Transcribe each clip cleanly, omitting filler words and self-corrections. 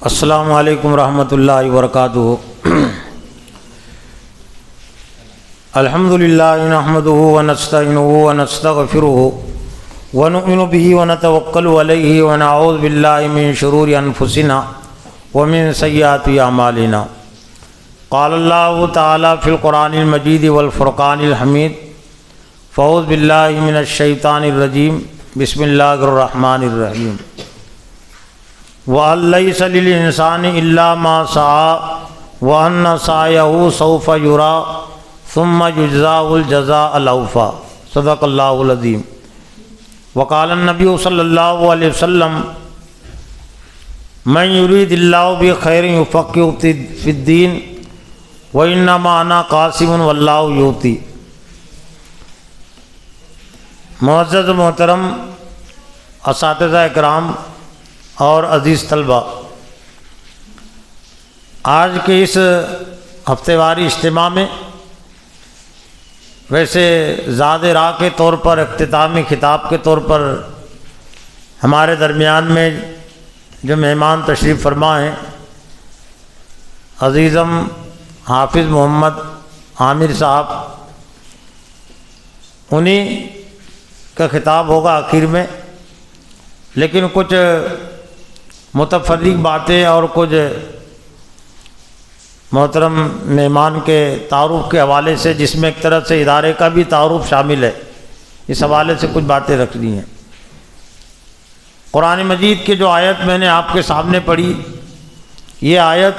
السلام علیکم ورحمۃ اللہ وبرکاتہ۔ الحمد للہ نحمدہ ونستعینہ ونستغفرہ ونؤمن بہ ونتوکل علیہ ونعوذ باللہ من شرور انفسنا ومن سیئات اعمالنا۔ قال اللہ تعالی فی القرآن المجید والفرقان الحمید۔ فاعوذ باللہ من الشیطان الرجیم، بسم اللہ الرحمن الرحیم۔ وَأَن لَّيْسَ لِلْإِنسَانِ إِلَّا مَا سَعَىٰ وَأَنَّ سَعْيَهُ سَوْفَ يُرَىٰ ثُمَّ يُجْزَاهُ الْجَزَاءَ الْأَوْفَىٰ۔ صدق اللہ العظیم۔ وقال النبی صلی اللہ علیہ وسلم من يريد اللہ بخیر يفقهه فی الدین وإنما أنا قاسم واللہ یؤتی۔ معزز محترم اساتذہ اکرام اور عزیز طلبہ، آج کے اس ہفتے واری اجتماع میں ویسے زاد راہ کے طور پر، اختتامی خطاب کے طور پر ہمارے درمیان میں جو مہمان تشریف فرما ہیں، عزیزم حافظ محمد عامر صاحب، انہی کا خطاب ہوگا آخر میں، لیکن کچھ متفرق باتیں اور کچھ محترم مہمان کے تعارف کے حوالے سے، جس میں ایک طرح سے ادارے کا بھی تعارف شامل ہے، اس حوالے سے کچھ باتیں رکھنی ہیں۔ قرآن مجید کی جو آیت میں نے آپ کے سامنے پڑھی، یہ آیت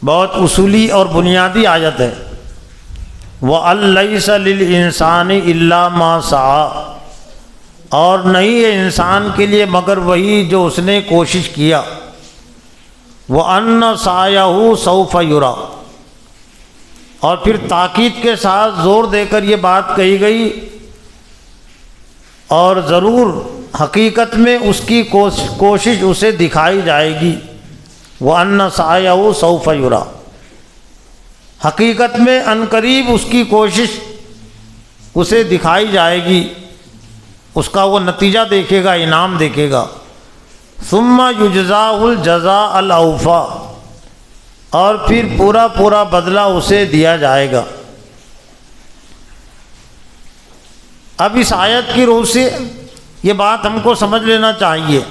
بہت اصولی اور بنیادی آیت ہے۔ وَأَن لَّيْسَ لِلْإِنسَانِ إِلَّا مَا سَعَىٰ، اور نہیں ہے انسان کے لیے مگر وہی جو اس نے کوشش کیا۔ وَأَنَّ سَعْيَهُ سَوْفَ يُرَىٰ، اور پھر تاکید کے ساتھ زور دے کر یہ بات کہی گئی، اور ضرور حقیقت میں اس کی کوشش اسے دکھائی جائے گی۔ وَأَنَّ سَعْيَهُ سَوْفَ يُرَىٰ، حقیقت میں عنقریب اس کی کوشش اسے دکھائی جائے گی، اس کا وہ نتیجہ دیکھے گا، انعام دیکھے گا۔ ثم یجزاہ الجزاء الاوفیٰ، اور پھر پورا بدلہ اسے دیا جائے گا۔ اب اس آیت کی روح سے یہ بات ہم کو سمجھ لینا چاہیے،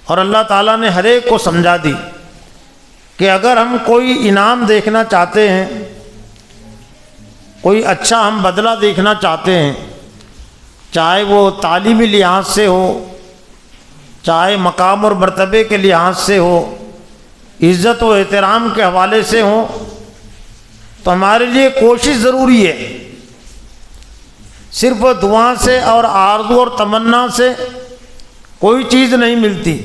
اور اللہ تعالیٰ نے ہر ایک کو سمجھا دی کہ اگر ہم کوئی انعام دیکھنا چاہتے ہیں، کوئی اچھا ہم بدلہ دیکھنا چاہتے ہیں، چاہے وہ تعلیمی لحاظ سے ہو، چاہے مقام اور مرتبے کے لحاظ سے ہو، عزت و احترام کے حوالے سے ہو، تو ہمارے لیے کوشش ضروری ہے۔ صرف دعا سے اور آرزو اور تمنا سے کوئی چیز نہیں ملتی۔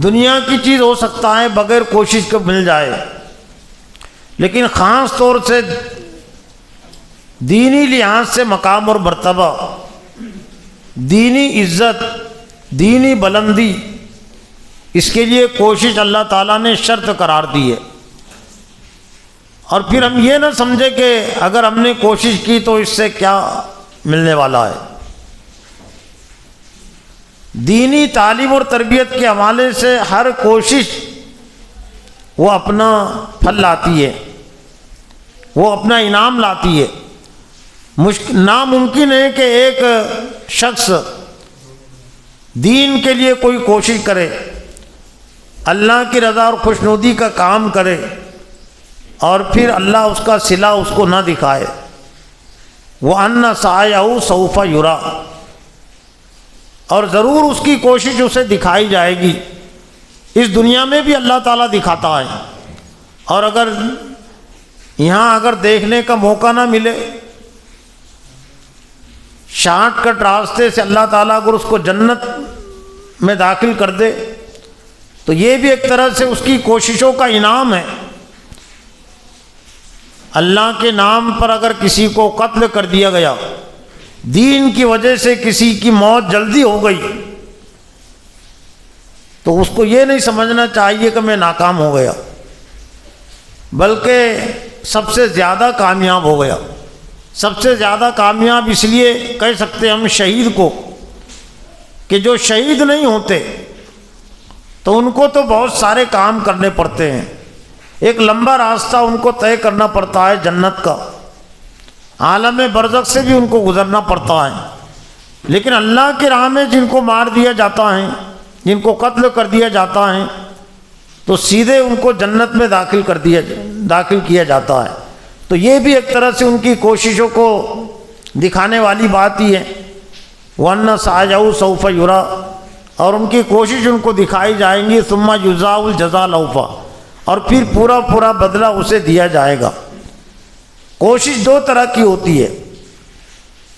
دنیا کی چیز ہو سکتا ہے بغیر کوشش کے مل جائے، لیکن خاص طور سے دینی لحاظ سے مقام اور مرتبہ، دینی عزت، دینی بلندی، اس کے لیے کوشش اللہ تعالیٰ نے شرط قرار دی ہے۔ اور پھر ہم یہ نہ سمجھے کہ اگر ہم نے کوشش کی تو اس سے کیا ملنے والا ہے۔ دینی تعلیم اور تربیت کے حوالے سے ہر کوشش وہ اپنا پھل لاتی ہے، وہ اپنا انعام لاتی ہے۔ ناممکن ہے کہ ایک شخص دین کے لیے کوئی کوشش کرے، اللہ کی رضا اور خوشنودی کا کام کرے، اور پھر اللہ اس کا صلہ اس کو نہ دکھائے۔ وَأَنَّ سَعْيَهُ سَوْفَ يُرَىٰ، اور ضرور اس کی کوشش اسے دکھائی جائے گی۔ اس دنیا میں بھی اللہ تعالیٰ دکھاتا ہے، اور اگر دیکھنے کا موقع نہ ملے، شارٹ کٹ راستے سے اللہ تعالیٰ اگر اس کو جنت میں داخل کر دے تو یہ بھی ایک طرح سے اس کی کوششوں کا انعام ہے۔ اللہ کے نام پر اگر کسی کو قتل کر دیا گیا، دین کی وجہ سے کسی کی موت جلدی ہو گئی، تو اس کو یہ نہیں سمجھنا چاہیے کہ میں ناکام ہو گیا، بلکہ سب سے زیادہ کامیاب ہو گیا۔ سب سے زیادہ کامیاب اس لیے کہہ سکتے ہم شہید کو کہ جو شہید نہیں ہوتے تو ان کو تو بہت سارے کام کرنے پڑتے ہیں، ایک لمبا راستہ ان کو طے کرنا پڑتا ہے جنت کا، عالم برزخ سے بھی ان کو گزرنا پڑتا ہے، لیکن اللہ کی راہ میں جن کو مار دیا جاتا ہے، جن کو قتل کر دیا جاتا ہے، تو سیدھے ان کو جنت میں داخل کیا جاتا ہے۔ تو یہ بھی ایک طرح سے ان کی کوششوں کو دکھانے والی بات ہی ہے، وَأَنَّ سَعْيَهُ سَوْفَ يُرَىٰ، اور ان کی کوشش ان کو دکھائی جائیں گی، ثُمَّ يُجْزَاهُ الْجَزَاءَ الْأَوْفَىٰ، اور پھر پورا بدلہ اسے دیا جائے گا۔ کوشش دو طرح کی ہوتی ہے،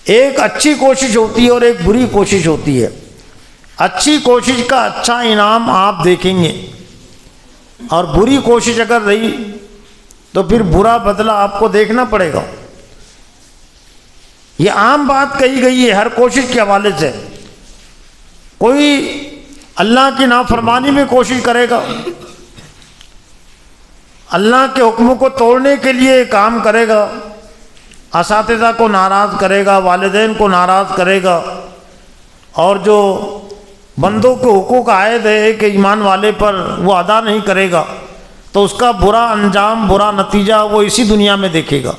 ایک اچھی کوشش ہوتی ہے اور ایک بری کوشش ہوتی ہے۔ اچھی کوشش کا اچھا انعام آپ دیکھیں گے، اور بری کوشش اگر رہی تو پھر برا بدلہ آپ کو دیکھنا پڑے گا۔ یہ عام بات کہی گئی ہے ہر کوشش کے حوالے سے۔ کوئی اللہ کی نافرمانی میں کوشش کرے گا، اللہ کے حکموں کو توڑنے کے لیے کام کرے گا، اساتذہ کو ناراض کرے گا، والدین کو ناراض کرے گا، اور جو بندوں کے حقوق عائد ہے کہ ایمان والے پر وہ ادا نہیں کرے گا، تو اس کا برا انجام، برا نتیجہ وہ اسی دنیا میں دیکھے گا۔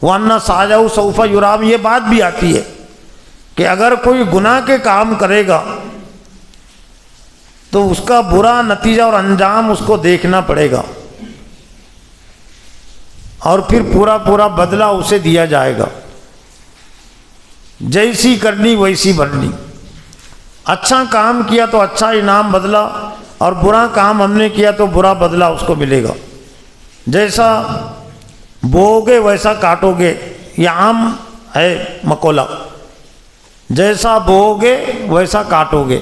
وَأَنَّ سَعْيَهُ سَوْفَ يُرَىٰ، یہ بات بھی آتی ہے کہ اگر کوئی گناہ کے کام کرے گا تو اس کا برا نتیجہ اور انجام اس کو دیکھنا پڑے گا، اور پھر پورا بدلہ اسے دیا جائے گا۔ جیسی کرنی ویسی بھرنی، اچھا کام کیا تو اچھا انعام بدلہ، اور برا کام ہم نے کیا تو برا بدلہ اس کو ملے گا۔ جیسا بوؤ گے ویسا کاٹو گے، یہ عام ہے مقولہ، جیسا بوؤ گے ویسا کاٹو گے۔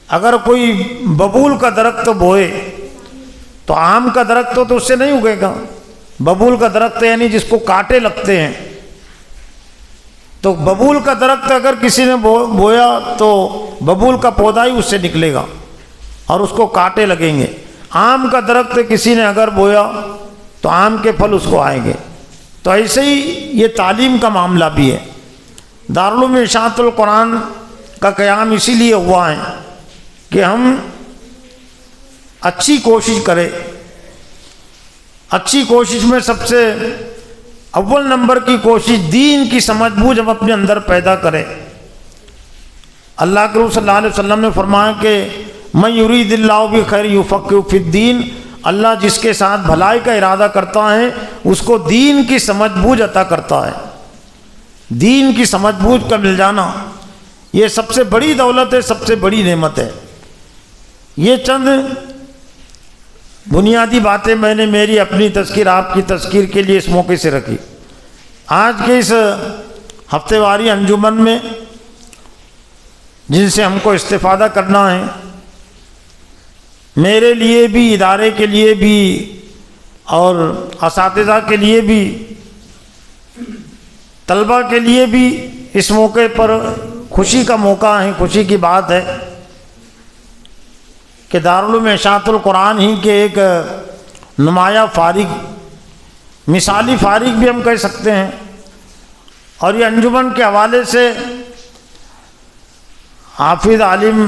اگر کوئی ببول کا درخت بوئے تو آم کا درخت تو اس سے نہیں اگے گا، ببول کا درخت یعنی جس کو کانٹے لگتے ہیں، تو ببول کا درخت اگر کسی نے بویا تو ببول کا پودا ہی اس سے نکلے گا اور اس کو کانٹے لگیں گے۔ آم کا درخت کسی نے اگر بویا تو آم کے پھل اس کو آئیں گے۔ تو ایسے ہی یہ تعلیم کا معاملہ بھی ہے۔ دارالعلوم اشاعت القرآن کا قیام اسی لیے ہوا ہے کہ ہم اچھی کوشش کریں۔ اچھی کوشش میں سب سے اول نمبر کی کوشش دین کی سمجھ بوجھ ہم اپنے اندر پیدا کریں۔ اللہ کے رسول صلی اللہ علیہ وسلم نے فرمایا کہ من یرید اللہ بخیر یفقہہ فی الدین، اللہ جس کے ساتھ بھلائی کا ارادہ کرتا ہے اس کو دین کی سمجھ بوجھ عطا کرتا ہے۔ دین کی سمجھ بوجھ کا مل جانا یہ سب سے بڑی دولت ہے، سب سے بڑی نعمت ہے۔ یہ چند بنیادی باتیں میں نے میری اپنی تذکیر آپ کی تذکیر کے لیے اس موقع سے رکھی۔ آج کے اس ہفتے واری انجمن میں جن سے ہم کو استفادہ کرنا ہے، میرے لیے بھی، ادارے کے لیے بھی اور اساتذہ کے لیے بھی، طلبہ کے لیے بھی اس موقع پر خوشی کا موقع ہے، خوشی کی بات ہے کہ دارالعلوم اشاعت القرآن ہی کے ایک نمایاں فارغ، مثالی فارغ بھی ہم کہہ سکتے ہیں، اور یہ انجمن کے حوالے سے حافظ عالم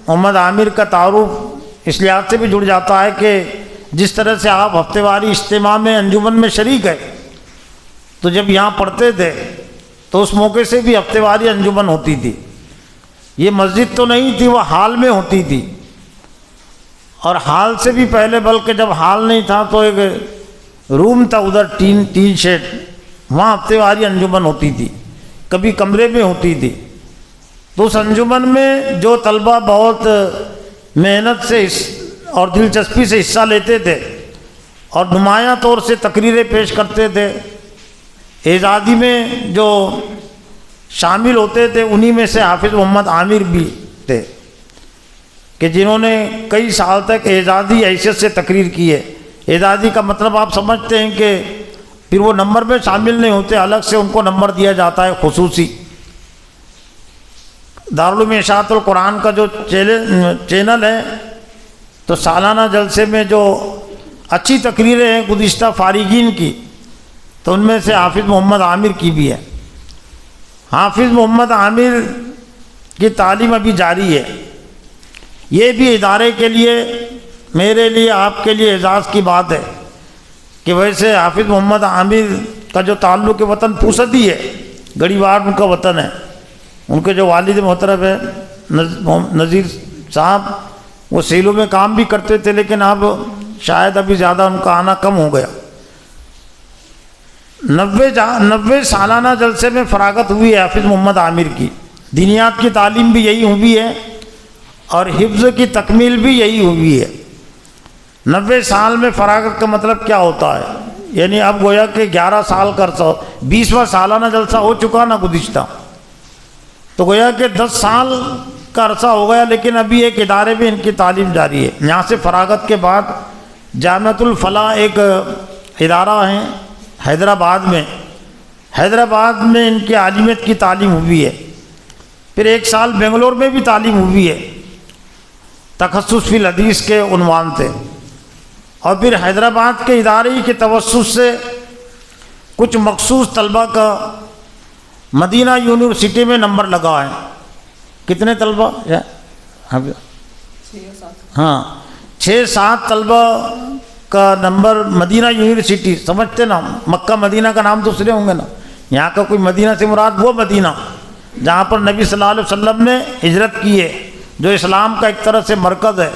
محمد عامر کا تعارف اس لحاظ سے بھی جڑ جاتا ہے کہ جس طرح سے آپ ہفتے واری اجتماع میں انجمن میں شریک ہے، تو جب یہاں پڑھتے تھے تو اس موقع سے بھی ہفتے واری انجمن ہوتی تھی۔ یہ مسجد تو نہیں تھی، وہ ہال میں ہوتی تھی، اور ہال سے بھی پہلے، بلکہ جب ہال نہیں تھا تو ایک روم تھا ادھر، تین شیڈ، وہاں ہفتے واری انجمن ہوتی تھی، کبھی کمرے میں ہوتی تھی۔ تو اس انجمن میں جو طلبہ بہت محنت سے اور دلچسپی سے حصہ لیتے تھے اور نمایاں طور سے تقریریں پیش کرتے تھے، اعزازی میں جو شامل ہوتے تھے انہی میں سے حافظ محمد عامر بھی تھے کہ جنہوں نے کئی سال تک اعزازی حیثیت سے تقریر کی ہے۔ اعزازی کا مطلب آپ سمجھتے ہیں کہ پھر وہ نمبر میں شامل نہیں ہوتے، الگ سے ان کو نمبر دیا جاتا ہے خصوصی۔ دارالعلوم اشاعت القرآن کا جو چینل ہے، تو سالانہ جلسے میں جو اچھی تقریریں ہیں گزشتہ فارغین کی، تو ان میں سے حافظ محمد عامر کی بھی ہے۔ حافظ محمد عامر کی تعلیم ابھی جاری ہے۔ یہ بھی ادارے کے لیے، میرے لیے، آپ کے لیے اعزاز کی بات ہے کہ ویسے حافظ محمد عامر کا جو تعلق وطن پوسد ہی ہے، گڑھی واڑ ان کا وطن ہے، ان کے جو والد محترم ہے نذیر صاحب، وہ سیلوں میں کام بھی کرتے تھے، لیکن اب شاید ابھی زیادہ ان کا آنا کم ہو گیا۔ 90 سالانہ جلسے میں فراغت ہوئی ہے حافظ محمد عامر کی، دینیات کی تعلیم بھی یہی ہوئی ہے اور حفظ کی تکمیل بھی یہی ہوئی ہے۔ 90 سال میں فراغت کا مطلب کیا ہوتا ہے؟ یعنی اب گویا کہ 11 سال کا عرصہ، 20واں سالانہ جلسہ ہو چکا نا گزشتہ، تو گویا کہ 10 سال کا عرصہ ہو گیا، لیکن ابھی ایک ادارے میں ان کی تعلیم جاری ہے۔ یہاں سے فراغت کے بعد جامعۃ الفلاح ایک ادارہ ہے حیدرآباد میں ان کی عالمیت کی تعلیم ہوئی ہے۔ پھر 1 سال بنگلور میں بھی تعلیم ہوئی ہے تخصص فی الحدیث کے عنوان سے، اور پھر حیدرآباد کے ادارے کے توسط سے کچھ مخصوص طلبہ کا مدینہ یونیورسٹی میں نمبر لگا ہے۔ کتنے طلبہ؟ ہاں 6-7 طلبہ کا نمبر مدینہ یونیورسٹی، سمجھتے نا، مکہ مدینہ کا نام تو سنے ہوں گے نا، یہاں کا کوئی مدینہ سے مراد وہ مدینہ جہاں پر نبی صلی اللہ علیہ وسلم نے ہجرت کی ہے، جو اسلام کا ایک طرح سے مرکز ہے۔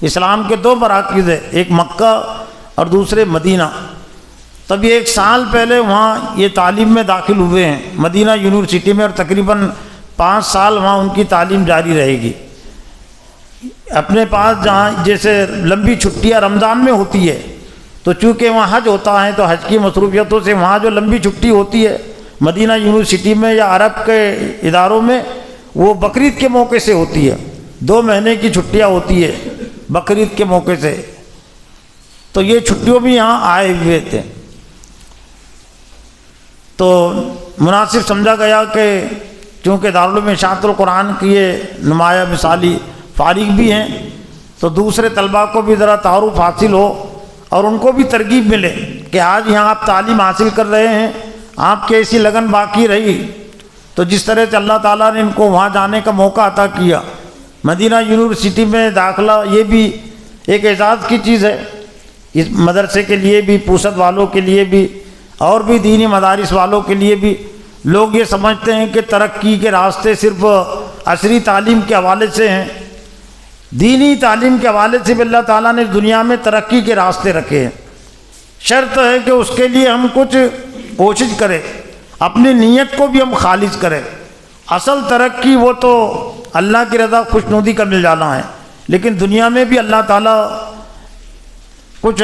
اسلام کے 2 مراکز ہیں، ایک مکہ اور دوسرے مدینہ۔ تب یہ 1 سال پہلے وہاں یہ تعلیم میں داخل ہوئے ہیں مدینہ یونیورسٹی میں، اور تقریباً 5 سال وہاں ان کی تعلیم جاری رہے گی۔ اپنے پاس جہاں جیسے لمبی چھٹیاں رمضان میں ہوتی ہے، تو چونکہ وہاں حج ہوتا ہے تو حج کی مصروفیتوں سے وہاں جو لمبی چھٹی ہوتی ہے مدینہ یونیورسٹی میں یا عرب کے اداروں میں، وہ بقرعید کے موقع سے ہوتی ہے، 2 مہینے کی چھٹیاں ہوتی ہے بقرعید کے موقع سے، تو یہ چھٹیوں بھی یہاں آئے ہوئے تھے۔ تو مناسب سمجھا گیا کہ چونکہ دارالعلوم اشاعت القرآن کی یہ نمایاں مثالی فارغ بھی ہیں، تو دوسرے طلباء کو بھی ذرا تعارف حاصل ہو اور ان کو بھی ترغیب ملے کہ آج یہاں آپ تعلیم حاصل کر رہے ہیں، آپ کی ایسی لگن باقی رہی تو جس طرح سے اللہ تعالیٰ نے ان کو وہاں جانے کا موقع عطا کیا، مدینہ یونیورسٹی میں داخلہ، یہ بھی ایک اعزاز کی چیز ہے اس مدرسے کے لیے بھی، پوسد والوں کے لیے بھی، اور بھی دینی مدارس والوں کے لیے بھی۔ لوگ یہ سمجھتے ہیں کہ ترقی کے راستے صرف عصری تعلیم کے حوالے سے ہیں، دینی تعلیم کے حوالے سے بھی اللہ تعالیٰ نے دنیا میں ترقی کے راستے رکھے ہیں۔ شرط ہے کہ اس کے لیے ہم کچھ کوشش کریں، اپنی نیت کو بھی ہم خالص کریں۔ اصل ترقی وہ تو اللہ کی رضا خوشنودی کا مل جانا ہے، لیکن دنیا میں بھی اللہ تعالیٰ کچھ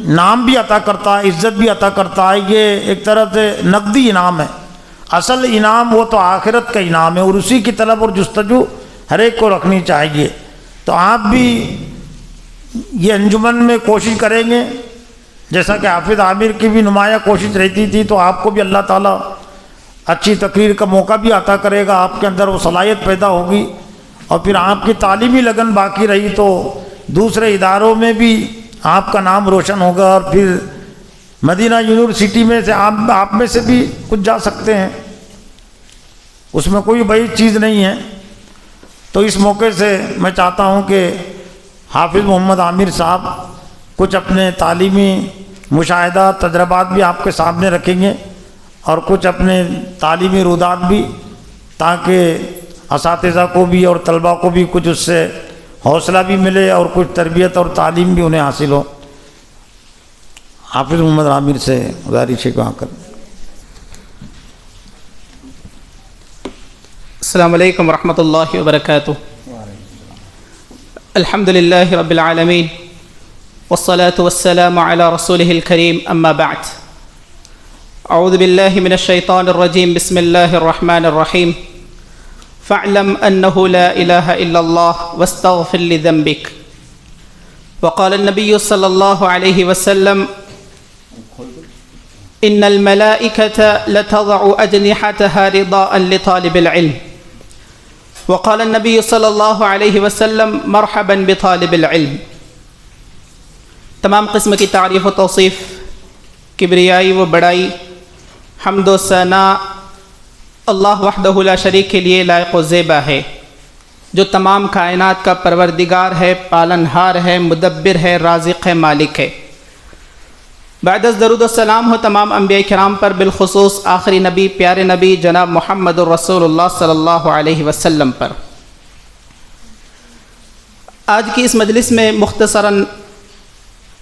نام بھی عطا کرتا ہے، عزت بھی عطا کرتا ہے، یہ ایک طرح سے نقدی انعام ہے۔ اصل انعام وہ تو آخرت کا انعام ہے، اور اسی کی طلب اور جستجو ہر ایک کو رکھنی چاہیے۔ تو آپ بھی یہ انجمن میں کوشش کریں گے، جیسا کہ حافظ عامر کی بھی نمایاں کوشش رہتی تھی، تو آپ کو بھی اللہ تعالیٰ اچھی تقریر کا موقع بھی عطا کرے گا، آپ کے اندر وہ صلاحیت پیدا ہوگی، اور پھر آپ کی تعلیمی لگن باقی رہی تو دوسرے اداروں میں بھی آپ کا نام روشن ہوگا، اور پھر مدینہ یونیورسٹی میں سے آپ میں سے بھی کچھ جا سکتے ہیں، اس میں کوئی بڑی چیز نہیں ہے۔ تو اس موقع سے میں چاہتا ہوں کہ حافظ محمد عامر صاحب کچھ اپنے تعلیمی مشاہدہ تجربات بھی آپ کے سامنے رکھیں گے، اور کچھ اپنے تعلیمی رودات بھی، تاکہ اساتذہ کو بھی اور طلباء کو بھی کچھ اس سے حوصلہ بھی ملے اور کچھ تربیت اور تعلیم بھی انہیں حاصل ہو۔ حافظ محمد عامر سے گزارش ہے کہ وہاں کر۔ السلام علیکم ورحمۃ اللہ وبرکاتہ۔ الحمد للہ رب العالمین والصلاة والسلام علی رسولہ الکریم، اما بعد۔ اعوذ باللہ من الشیطان الرجیم، بسم اللہ الرحمن الرحیم۔ فاعلم انہ لا الہ الا اللہ واستغفر لذنبک۔ وقال النبی صلی اللہ علیہ وسلم ان الملائکة لتضع اجنحتها رضاء لطالب العلم۔ وقال النبی صلی اللہ علیہ وسلم مرحبا بطالب العلم۔ تمام قسم کی تعریف و توصیف، کبریائی و بڑائی، حمد و ثنا اللہ وحدہ لا شریک کے لیے لائق و زیبا ہے۔ جو تمام کائنات کا پروردگار ہے، پالنہار ہے، مدبر ہے، رازق ہے، مالک ہے۔ بعد از درود السلام ہو تمام انبیاء کرام پر، بالخصوص آخری نبی، پیارے نبی جناب محمد الرسول اللہ صلی اللہ علیہ وسلم پر۔ آج کی اس مجلس میں مختصراً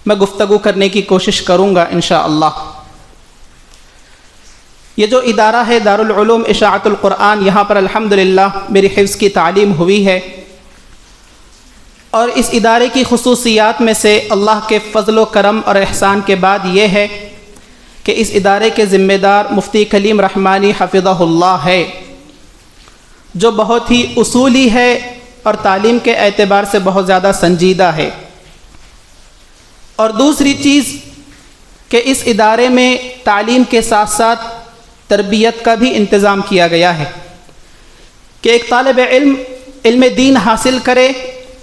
میں گفتگو کرنے کی کوشش کروں گا انشاءاللہ۔ یہ جو ادارہ ہے دارالعلوم اشاعت القرآن، یہاں پر الحمدللہ میری حفظ کی تعلیم ہوئی ہے، اور اس ادارے کی خصوصیات میں سے اللہ کے فضل و کرم اور احسان کے بعد یہ ہے کہ اس ادارے کے ذمہ دار مفتی کلیم رحمانی حفظہ اللہ ہے، جو بہت ہی اصولی ہے اور تعلیم کے اعتبار سے بہت زیادہ سنجیدہ ہے۔ اور دوسری چیز کہ اس ادارے میں تعلیم کے ساتھ ساتھ تربیت کا بھی انتظام کیا گیا ہے کہ ایک طالب علم علم دین حاصل کرے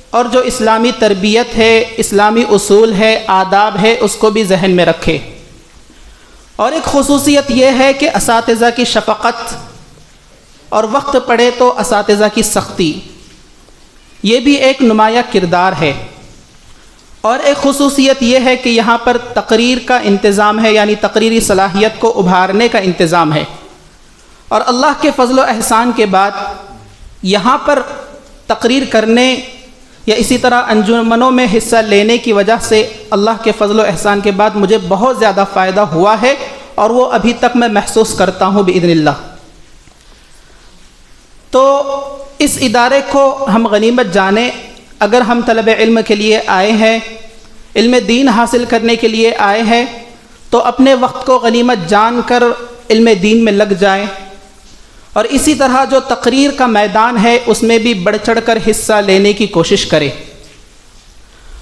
اور جو اسلامی تربیت ہے، اسلامی اصول ہے، آداب ہے، اس کو بھی ذہن میں رکھے۔ اور ایک خصوصیت یہ ہے کہ اساتذہ کی شفقت اور وقت پڑے تو اساتذہ کی سختی، یہ بھی ایک نمایاں کردار ہے۔ اور ایک خصوصیت یہ ہے کہ یہاں پر تقریر کا انتظام ہے، یعنی تقریری صلاحیت کو ابھارنے کا انتظام ہے۔ اور اللہ کے فضل و احسان کے بعد یہاں پر تقریر کرنے یا اسی طرح انجمنوں میں حصہ لینے کی وجہ سے اللہ کے فضل و احسان کے بعد مجھے بہت زیادہ فائدہ ہوا ہے، اور وہ ابھی تک میں محسوس کرتا ہوں باذن اللہ۔ تو اس ادارے کو ہم غنیمت جانیں۔ اگر ہم طلب علم کے لیے آئے ہیں، علم دین حاصل کرنے کے لیے آئے ہیں، تو اپنے وقت کو غنیمت جان کر علم دین میں لگ جائیں، اور اسی طرح جو تقریر کا میدان ہے اس میں بھی بڑھ چڑھ کر حصہ لینے کی کوشش کرے۔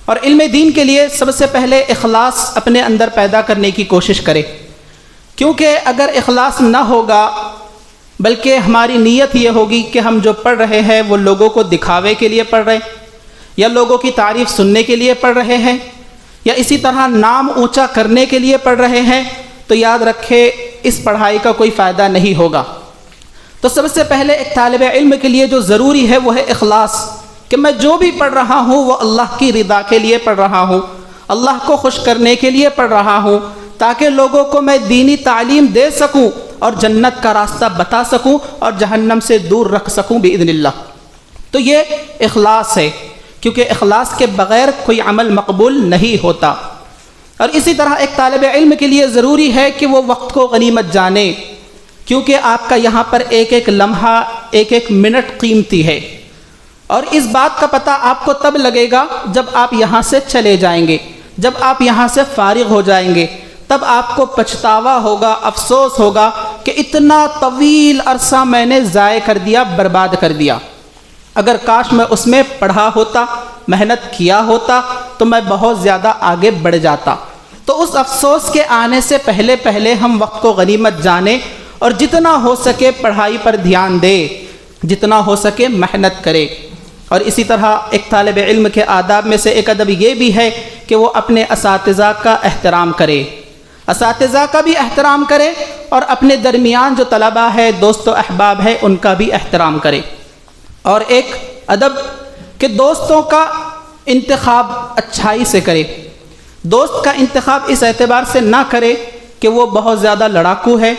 اور علم دین کے لیے سب سے پہلے اخلاص اپنے اندر پیدا کرنے کی کوشش کرے، کیونکہ اگر اخلاص نہ ہوگا بلکہ ہماری نیت یہ ہوگی کہ ہم جو پڑھ رہے ہیں وہ لوگوں کو دکھاوے کے لیے پڑھ رہے ہیں، یا لوگوں کی تعریف سننے کے لیے پڑھ رہے ہیں، یا اسی طرح نام اونچا کرنے کے لیے پڑھ رہے ہیں، تو یاد رکھے اس پڑھائی کا کوئی فائدہ نہیں ہوگا۔ تو سب سے پہلے ایک طالب علم کے لیے جو ضروری ہے وہ ہے اخلاص، کہ میں جو بھی پڑھ رہا ہوں وہ اللہ کی رضا کے لیے پڑھ رہا ہوں، اللہ کو خوش کرنے کے لیے پڑھ رہا ہوں، تاکہ لوگوں کو میں دینی تعلیم دے سکوں اور جنت کا راستہ بتا سکوں اور جہنم سے دور رکھ سکوں باذن اللہ۔ تو یہ اخلاص ہے، کیونکہ اخلاص کے بغیر کوئی عمل مقبول نہیں ہوتا۔ اور اسی طرح ایک طالب علم کے لیے ضروری ہے کہ وہ وقت کو غنیمت جانے، کیونکہ آپ کا یہاں پر ایک ایک لمحہ، ایک ایک منٹ قیمتی ہے، اور اس بات کا پتہ آپ کو تب لگے گا جب آپ یہاں سے چلے جائیں گے، جب آپ یہاں سے فارغ ہو جائیں گے، تب آپ کو پچھتاوا ہوگا، افسوس ہوگا کہ اتنا طویل عرصہ میں نے ضائع کر دیا، برباد کر دیا۔ اگر کاش میں اس میں پڑھا ہوتا، محنت کیا ہوتا، تو میں بہت زیادہ آگے بڑھ جاتا۔ تو اس افسوس کے آنے سے پہلے پہلے ہم وقت کو غنیمت جانیں، اور جتنا ہو سکے پڑھائی پر دھیان دے، جتنا ہو سکے محنت کرے۔ اور اسی طرح ایک طالب علم کے آداب میں سے ایک ادب یہ بھی ہے کہ وہ اپنے اساتذہ کا احترام کرے، اساتذہ کا بھی احترام کرے، اور اپنے درمیان جو طلبہ ہے، دوست و احباب ہے، ان کا بھی احترام کرے۔ اور ایک ادب کہ دوستوں کا انتخاب اچھائی سے کرے، دوست کا انتخاب اس اعتبار سے نہ کرے کہ وہ بہت زیادہ لڑاکو ہے،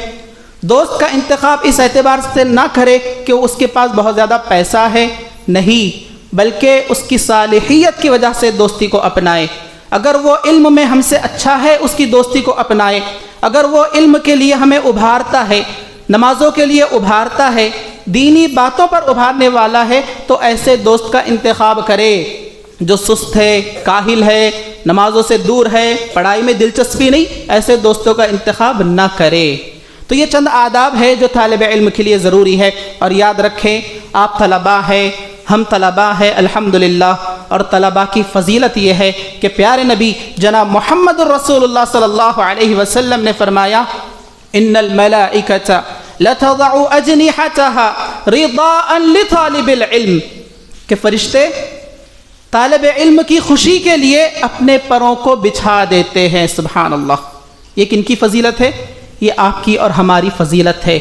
دوست کا انتخاب اس اعتبار سے نہ کرے کہ اس کے پاس بہت زیادہ پیسہ ہے، نہیں، بلکہ اس کی صالحیت کی وجہ سے دوستی کو اپنائے۔ اگر وہ علم میں ہم سے اچھا ہے اس کی دوستی کو اپنائے، اگر وہ علم کے لیے ہمیں ابھارتا ہے، نمازوں کے لیے ابھارتا ہے، دینی باتوں پر ابھارنے والا ہے، تو ایسے دوست کا انتخاب کرے۔ جو سست ہے، کاہل ہے، نمازوں سے دور ہے، پڑھائی میں دلچسپی نہیں، ایسے دوستوں کا انتخاب نہ کرے۔ تو یہ چند آداب ہے جو طالب علم کے لیے ضروری ہے۔ اور یاد رکھیں، آپ طلباء ہیں، ہم طلباء ہیں الحمدللہ، اور طلباء کی فضیلت یہ ہے کہ پیارے نبی جناب محمد الرسول اللہ صلی اللہ علیہ وسلم نے فرمایا، ان الملائکۃ لتضع اجنحتها رضاء لطالب العلم، کہ فرشتے طالب علم کی خوشی کے لیے اپنے پروں کو بچھا دیتے ہیں۔ سبحان اللہ، یہ کن کی فضیلت ہے؟ یہ آپ کی اور ہماری فضیلت ہے،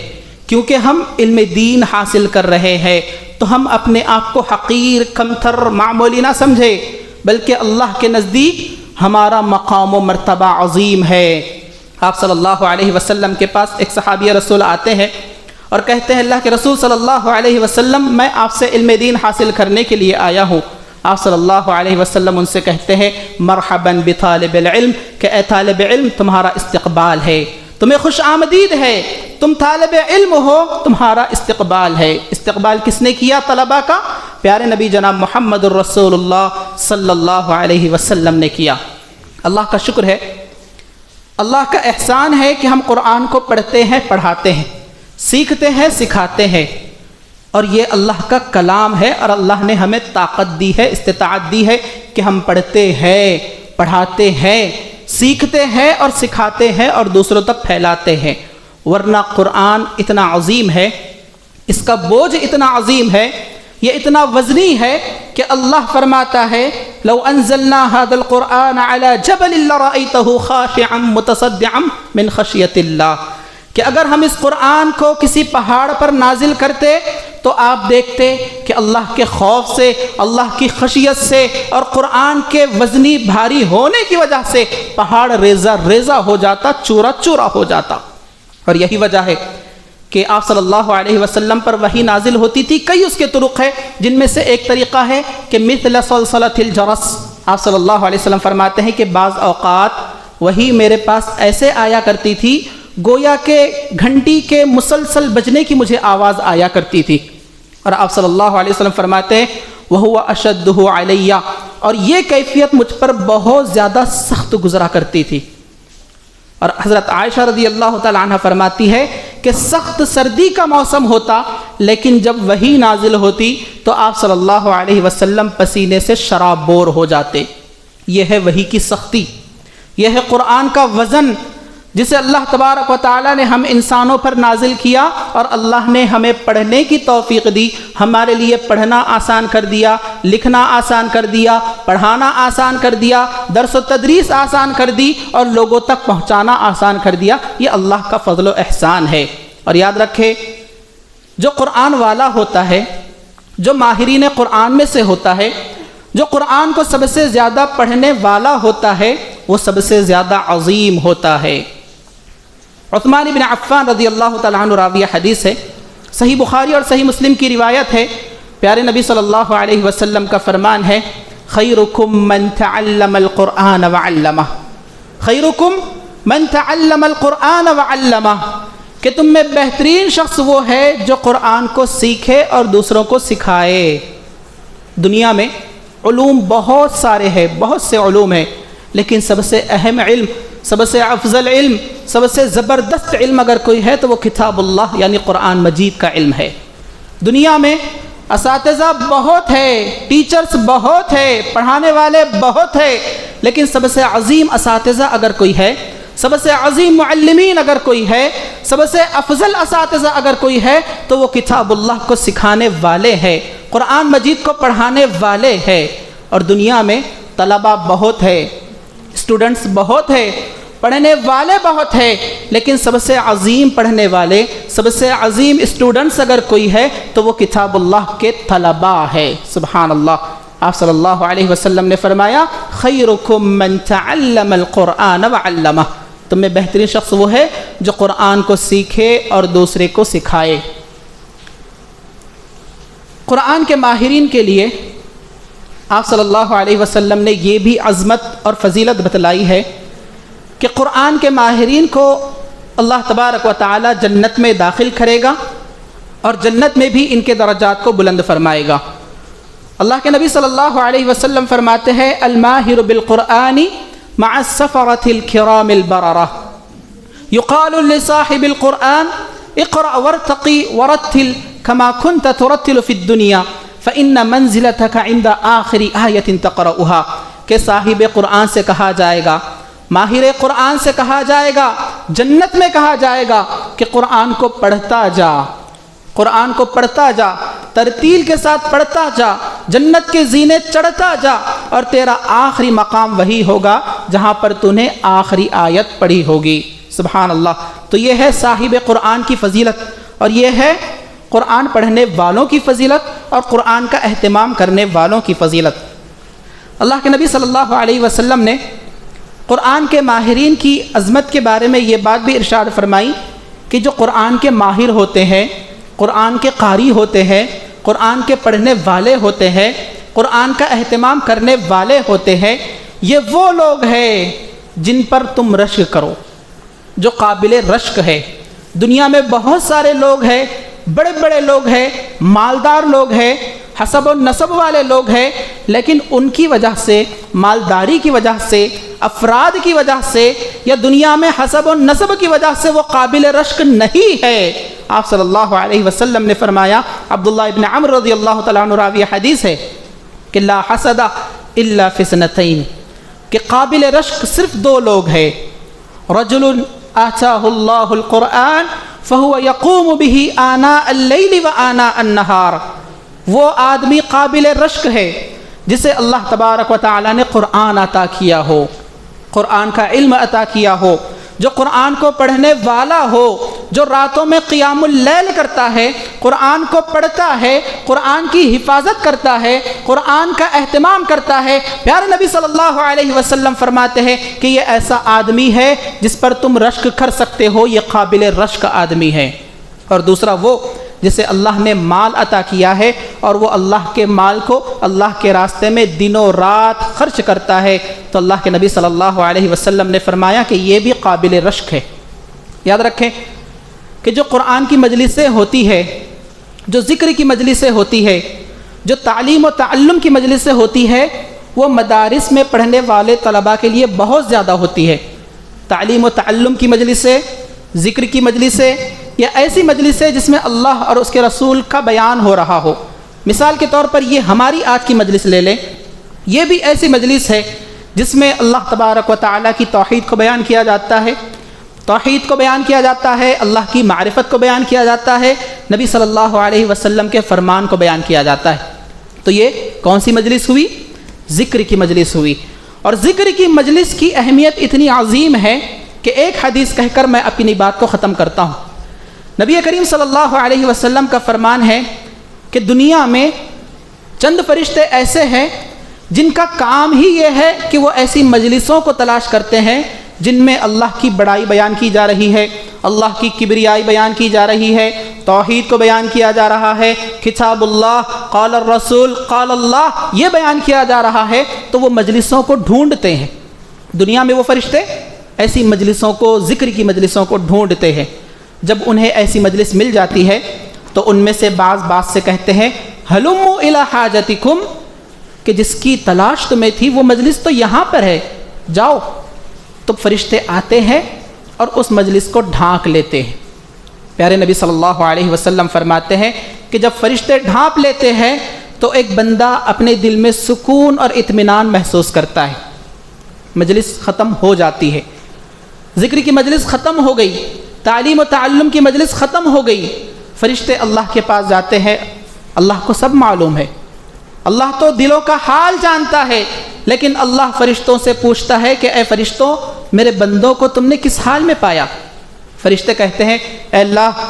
کیونکہ ہم علم دین حاصل کر رہے ہیں، تو ہم اپنے آپ کو حقیر، کمتر، معمولی نہ سمجھے، بلکہ اللہ کے نزدیک ہمارا مقام و مرتبہ عظیم ہے۔ آپ صلی اللہ علیہ وسلم کے پاس ایک صحابی رسول آتے ہیں اور کہتے ہیں اللہ کے رسول صلی اللہ علیہ وسلم میں آپ سے علم دین حاصل کرنے کے لیے آیا ہوں۔ آپ صلی اللہ علیہ وسلم ان سے کہتے ہیں مرحباً بطالب العلم، کہ اے طالب علم تمہارا استقبال ہے، تمہیں خوش آمدید ہے، تم طالب علم ہو، تمہارا استقبال ہے۔ استقبال کس نے کیا طلبہ کا؟ پیارے نبی جناب محمد الرسول اللہ صلی اللہ علیہ وسلم نے کیا۔ اللہ کا شکر ہے، اللہ کا احسان ہے کہ ہم قرآن کو پڑھتے ہیں، پڑھاتے ہیں، سیکھتے ہیں، سکھاتے ہیں، اور یہ اللہ کا کلام ہے، اور اللہ نے ہمیں طاقت دی ہے، استطاعت دی ہے کہ ہم پڑھتے ہیں، پڑھاتے ہیں، سیکھتے ہیں اور سکھاتے ہیں اور دوسروں تک پھیلاتے ہیں۔ ورنہ قرآن اتنا عظیم ہے، اس کا بوجھ اتنا عظیم ہے، یہ اتنا وزنی ہے کہ اللہ فرماتا ہے لو انزلنا هذا القرآن على جبل لرأيته خاشعا متصدعا من خشیۃ اللہ، کہ اگر ہم اس قرآن کو کسی پہاڑ پر نازل کرتے تو آپ دیکھتے کہ اللہ کے خوف سے، اللہ کی خشیت سے اور قرآن کے وزنی بھاری ہونے کی وجہ سے پہاڑ ریزہ ریزہ ہو جاتا، چورا چورا ہو جاتا۔ اور یہی وجہ ہے کہ آپ صلی اللہ علیہ وسلم پر وحی نازل ہوتی تھی۔ کئی اس کے طرق ہے، جن میں سے ایک طریقہ ہے کہ مثل صلصلۃ الجرس، آپ صلی اللہ علیہ وسلم فرماتے ہیں کہ بعض اوقات وحی میرے پاس ایسے آیا کرتی تھی گویا کہ گھنٹی کے مسلسل بجنے کی مجھے آواز آیا کرتی تھی۔ اور آپ صلی اللہ علیہ وسلم فرماتے ہیں وَهُوَ أَشَدُّهُ عَلَيَّ، اور یہ کیفیت مجھ پر بہت زیادہ سخت گزرا کرتی تھی۔ اور حضرت عائشہ رضی اللہ تعالی عنہ فرماتی ہے کہ سخت سردی کا موسم ہوتا، لیکن جب وحی نازل ہوتی تو آپ صلی اللہ علیہ وسلم پسینے سے شراب بور ہو جاتے۔ یہ ہے وحی کی سختی، یہ ہے قرآن کا وزن جسے اللہ تبارک و تعالی نے ہم انسانوں پر نازل کیا، اور اللہ نے ہمیں پڑھنے کی توفیق دی، ہمارے لیے پڑھنا آسان کر دیا، لکھنا آسان کر دیا، پڑھانا آسان کر دیا، درس و تدریس آسان کر دی، اور لوگوں تک پہنچانا آسان کر دیا۔ یہ اللہ کا فضل و احسان ہے۔ اور یاد رکھے، جو قرآن والا ہوتا ہے، جو ماہرین قرآن میں سے ہوتا ہے، جو قرآن کو سب سے زیادہ پڑھنے والا ہوتا ہے، وہ سب سے زیادہ عظیم ہوتا ہے۔ عثمان بن عفان رضی اللہ تعالیٰ عنہ راوی حدیث ہے، صحیح بخاری اور صحیح مسلم کی روایت ہے، پیارے نبی صلی اللہ علیہ وسلم کا فرمان ہے خیرکم من تعلم القرآن وعلمہ، خیرکم من تعلم القرآن وعلمہ، کہ تم میں بہترین شخص وہ ہے جو قرآن کو سیکھے اور دوسروں کو سکھائے۔ دنیا میں علوم بہت سارے ہیں، بہت سے علوم ہیں، لیکن سب سے اہم علم، سب سے افضل علم، سب سے زبردست علم اگر کوئی ہے تو وہ کتاب اللہ یعنی قرآن مجید کا علم ہے۔ دنیا میں اساتذہ بہت ہے، ٹیچرز بہت ہے، پڑھانے والے بہت ہے، لیکن سب سے عظیم اساتذہ اگر کوئی ہے، سب سے عظیم معلمین اگر کوئی ہے، سب سے افضل اساتذہ اگر کوئی ہے تو وہ کتاب اللہ کو سکھانے والے ہیں، قرآن مجید کو پڑھانے والے ہیں۔ اور دنیا میں طلبہ بہت ہے، اسٹوڈنٹس بہت ہے، پڑھنے والے بہت ہے، لیکن سب سے عظیم پڑھنے والے، سب سے عظیم اسٹوڈنٹس اگر کوئی ہے تو وہ کتاب اللہ کے طلبہ ہے۔ سبحان اللہ۔ آپ صلی اللہ علیہ وسلم نے فرمایا خیرکم من تعلم القرآن وعلمہ، تم میں بہترین شخص وہ ہے جو قرآن کو سیکھے اور دوسرے کو سکھائے۔ قرآن کے ماہرین کے لیے آپ صلی اللہ علیہ وسلم نے یہ بھی عظمت اور فضیلت بتلائی ہے کہ قرآن کے ماہرین کو اللہ تبارک و تعالی جنت میں داخل کرے گا اور جنت میں بھی ان کے درجات کو بلند فرمائے گا۔ اللہ کے نبی صلی اللہ علیہ وسلم فرماتے ہیں الماہر بالقرآن مع السفرة الكرام البررة يقال لصاحب القرآن اقرأ وارتقي ورتل كما كنت ترتل في الدنيا فإن منزلتك عند آخر آية تقرأها، کہ صاحب قرآن سے کہا جائے گا، ماہر قرآن سے کہا جائے گا، جنت میں کہا جائے گا کہ قرآن کو پڑھتا جا، قرآن کو پڑھتا جا، ترتیل کے ساتھ پڑھتا جا، جنت کے زینے چڑھتا جا، اور تیرا آخری مقام وہی ہوگا جہاں پر تو نے آخری آیت پڑھی ہوگی۔ سبحان اللہ۔ تو یہ ہے صاحب قرآن کی فضیلت، اور یہ ہے قرآن پڑھنے والوں کی فضیلت اور قرآن کا اہتمام کرنے والوں کی فضیلت۔ اللہ کے نبی صلی اللہ علیہ وسلم نے قرآن کے ماہرین کی عظمت کے بارے میں یہ بات بھی ارشاد فرمائی کہ جو قرآن کے ماہر ہوتے ہیں، قرآن کے قاری ہوتے ہیں، قرآن کے پڑھنے والے ہوتے ہیں، قرآن کا اہتمام کرنے والے ہوتے ہیں، یہ وہ لوگ ہیں جن پر تم رشک کرو، جو قابل رشک ہے۔ دنیا میں بہت سارے لوگ ہیں، بڑے بڑے لوگ ہیں، مالدار لوگ ہیں، حسب و نسب والے لوگ ہیں، لیکن ان کی وجہ سے، مالداری کی وجہ سے، افراد کی وجہ سے یا دنیا میں حسب و نسب کی وجہ سے وہ قابل رشک نہیں ہے۔ آپ صلی اللہ علیہ وسلم نے فرمایا، عبداللہ ابن عمرو رضی اللہ تعالیٰ عنہ راوی حدیث ہے کہ لا حسد الا فی اثنتین، کہ قابل رشک صرف دو لوگ ہیں، رجل آتاہ اللہ القرآن فہو یقوم بہ آناء اللیل و آناء النہار، وہ آدمی قابل رشک ہے جسے اللہ تبارک و تعالیٰ نے قرآن عطا کیا ہو، قرآن کا علم عطا کیا ہو، جو قرآن کو پڑھنے والا ہو، جو راتوں میں قیام اللیل کرتا ہے، قرآن کو پڑھتا ہے، قرآن کی حفاظت کرتا ہے، قرآن کا اہتمام کرتا ہے۔ پیارے نبی صلی اللہ علیہ وسلم فرماتے ہیں کہ یہ ایسا آدمی ہے جس پر تم رشک کر سکتے ہو، یہ قابل رشک آدمی ہے۔ اور دوسرا وہ جسے اللہ نے مال عطا کیا ہے اور وہ اللہ کے مال کو اللہ کے راستے میں دنوں رات خرچ کرتا ہے، تو اللہ کے نبی صلی اللہ علیہ وسلم نے فرمایا کہ یہ بھی قابل رشک ہے۔ یاد رکھیں کہ جو قرآن کی مجلسیں ہوتی ہے، جو ذکر کی مجلسیں ہوتی ہے، جو تعلیم و تعلم کی مجلسیں ہوتی ہے، وہ مدارس میں پڑھنے والے طلباء کے لیے بہت زیادہ ہوتی ہے۔ تعلیم و تعلم کی مجلسیں، ذکر کی مجلسیں، یا ایسی مجلسیں جس میں اللہ اور اس کے رسول کا بیان ہو رہا ہو۔ مثال کے طور پر یہ ہماری آج کی مجلس لے لیں، یہ بھی ایسی مجلس ہے جس میں اللہ تبارک و تعالیٰ کی توحید کو بیان کیا جاتا ہے، توحید کو بیان کیا جاتا ہے، اللہ کی معرفت کو بیان کیا جاتا ہے، نبی صلی اللہ علیہ وسلم کے فرمان کو بیان کیا جاتا ہے۔ تو یہ کون سی مجلس ہوئی؟ ذکر کی مجلس ہوئی۔ اور ذکر کی مجلس کی اہمیت اتنی عظیم ہے کہ ایک حدیث کہہ کر میں اپنی بات کو ختم کرتا ہوں۔ نبی کریم صلی اللہ علیہ وسلم کا فرمان ہے کہ دنیا میں چند فرشتے ایسے ہیں جن کا کام ہی یہ ہے کہ وہ ایسی مجلسوں کو تلاش کرتے ہیں جن میں اللہ کی بڑائی بیان کی جا رہی ہے، اللہ کی کبریائی بیان کی جا رہی ہے، توحید کو بیان کیا جا رہا ہے، کتاب اللہ، قال الرسول، قال اللہ، یہ بیان کیا جا رہا ہے۔ تو وہ مجلسوں کو ڈھونڈتے ہیں، دنیا میں وہ فرشتے ایسی مجلسوں کو، ذکر کی مجلسوں کو ڈھونڈتے ہیں۔ جب انہیں ایسی مجلس مل جاتی ہے تو ان میں سے بعض سے کہتے ہیں ہلموا الی حاجتکم، کہ جس کی تلاش تمہیں تھی وہ مجلس تو یہاں پر ہے، جاؤ۔ تو فرشتے آتے ہیں اور اس مجلس کو ڈھانک لیتے ہیں۔ پیارے نبی صلی اللہ علیہ وسلم فرماتے ہیں کہ جب فرشتے ڈھانپ لیتے ہیں تو ایک بندہ اپنے دل میں سکون اور اطمینان محسوس کرتا ہے۔ مجلس ختم ہو جاتی ہے، ذکر کی مجلس ختم ہو گئی، تعلیم و تعلم کی مجلس ختم ہو گئی، فرشتے اللہ کے پاس جاتے ہیں۔ اللہ کو سب معلوم ہے، اللہ تو دلوں کا حال جانتا ہے، لیکن اللہ فرشتوں سے پوچھتا ہے کہ اے فرشتوں، میرے بندوں کو تم نے کس حال میں پایا؟ فرشتے کہتے ہیں اے اللہ،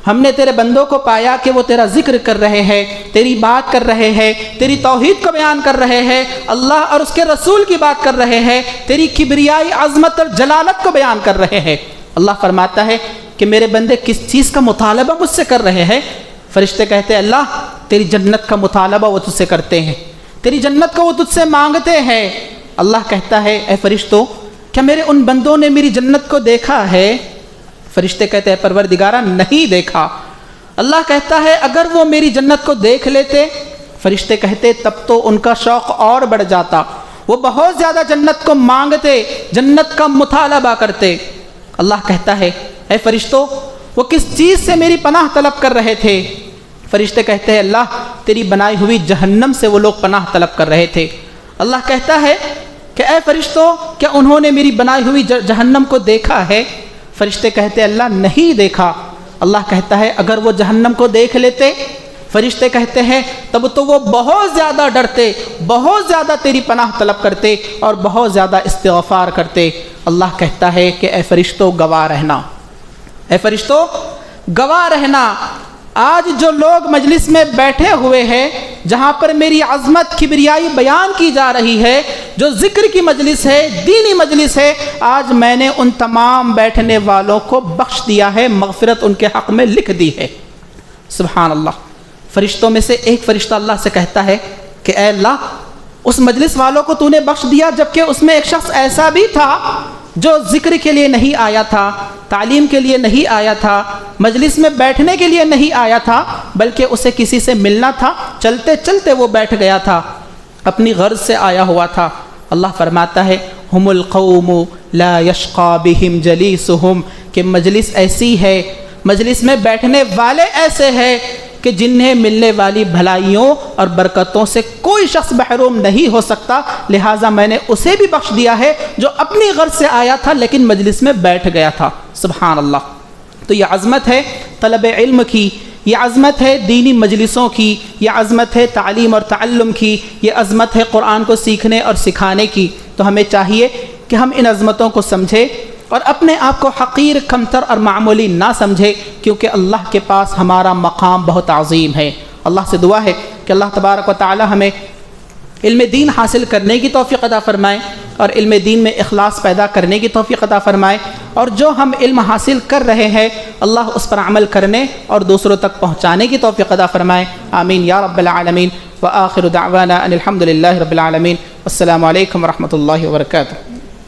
ہم نے تیرے بندوں کو پایا کہ وہ تیرا ذکر کر رہے ہیں، تیری بات کر رہے ہیں، تیری توحید کو بیان کر رہے ہیں، اللہ اور اس کے رسول کی بات کر رہے ہیں، تیری کبریائی عظمت اور جلالت کو بیان کر رہے ہیں۔ اللہ فرماتا ہے کہ میرے بندے کس چیز کا مطالبہ مجھ سے کر رہے ہیں؟ فرشتے کہتے ہیں اللہ، تیری جنت کا مطالبہ وہ تجھ سے کرتے ہیں، تیری جنت کو وہ تجھ سے مانگتے ہیں۔ اللہ کہتا ہے اے فرشتوں، کیا میرے ان بندوں نے میری جنت کو دیکھا ہے؟ فرشتے کہتے ہیں پروردگارہ نہیں دیکھا۔ اللہ کہتا ہے اگر وہ میری جنت کو دیکھ لیتے، فرشتے کہتے تب تو ان کا شوق اور بڑھ جاتا، وہ بہت زیادہ جنت کو مانگتے، جنت کا مطالبہ کرتے۔ اللہ کہتا ہے اے فرشتوں، وہ کس چیز سے میری پناہ طلب کر رہے تھے؟ فرشتے کہتے ہیں اللہ، تیری بنائی ہوئی جہنم سے وہ لوگ پناہ طلب کر رہے تھے۔ اللہ کہتا ہے کہ اے فرشتوں، کیا انہوں نے میری بنائی ہوئی جہنم کو دیکھا ہے؟ فرشتے کہتے ہیں اللہ نہیں دیکھا۔ اللہ کہتا ہے اگر وہ جہنم کو دیکھ لیتے، فرشتے کہتے ہیں تب تو وہ بہت زیادہ ڈرتے، بہت زیادہ تیری پناہ طلب کرتے اور بہت زیادہ استغفار کرتے۔ اللہ کہتا ہے کہ اے فرشتوں گواہ رہنا، اے فرشتوں گواہ رہنا، آج جو لوگ مجلس میں بیٹھے ہوئے ہیں جہاں پر میری عظمت کبریائی بیان کی جا رہی ہے، جو ذکر کی مجلس ہے، دینی مجلس ہے، آج میں نے ان تمام بیٹھنے والوں کو بخش دیا ہے، مغفرت ان کے حق میں لکھ دی ہے۔ سبحان اللہ۔ فرشتوں میں سے ایک فرشتہ اللہ سے کہتا ہے کہ اے اللہ، اس مجلس والوں کو تو نے بخش دیا، جبکہ اس میں ایک شخص ایسا بھی تھا جو ذکر کے لیے نہیں آیا تھا، تعلیم کے لیے نہیں آیا تھا، مجلس میں بیٹھنے کے لیے نہیں آیا تھا، بلکہ اسے کسی سے ملنا تھا، چلتے چلتے وہ بیٹھ گیا تھا، اپنی غرض سے آیا ہوا تھا۔ اللہ فرماتا ہے ہم القوم لا یشقی بہم جلیسہم، کہ مجلس ایسی ہے، مجلس میں بیٹھنے والے ایسے ہیں کہ جنہیں ملنے والی بھلائیوں اور برکتوں سے کوئی شخص محروم نہیں ہو سکتا، لہٰذا میں نے اسے بھی بخش دیا ہے جو اپنی غرض سے آیا تھا لیکن مجلس میں بیٹھ گیا تھا۔ سبحان اللہ۔ تو یہ عظمت ہے طلب علم کی، یہ عظمت ہے دینی مجلسوں کی، یہ عظمت ہے تعلیم اور تعلم کی، یہ عظمت ہے قرآن کو سیکھنے اور سکھانے کی۔ تو ہمیں چاہیے کہ ہم ان عظمتوں کو سمجھیں اور اپنے آپ کو حقیر، کمتر اور معمولی نہ سمجھے، کیونکہ اللہ کے پاس ہمارا مقام بہت عظیم ہے۔ اللہ سے دعا ہے کہ اللہ تبارک و تعالی ہمیں علم دین حاصل کرنے کی توفیق عطا فرمائے اور علم دین میں اخلاص پیدا کرنے کی توفیق عطا فرمائے، اور جو ہم علم حاصل کر رہے ہیں اللہ اس پر عمل کرنے اور دوسروں تک پہنچانے کی توفیق عطا فرمائے۔ آمین یا رب العالمین۔ وآخر دعوانا ان الحمد للہ رب العالمین۔ السلام علیکم ورحمۃ اللہ وبرکاتہ۔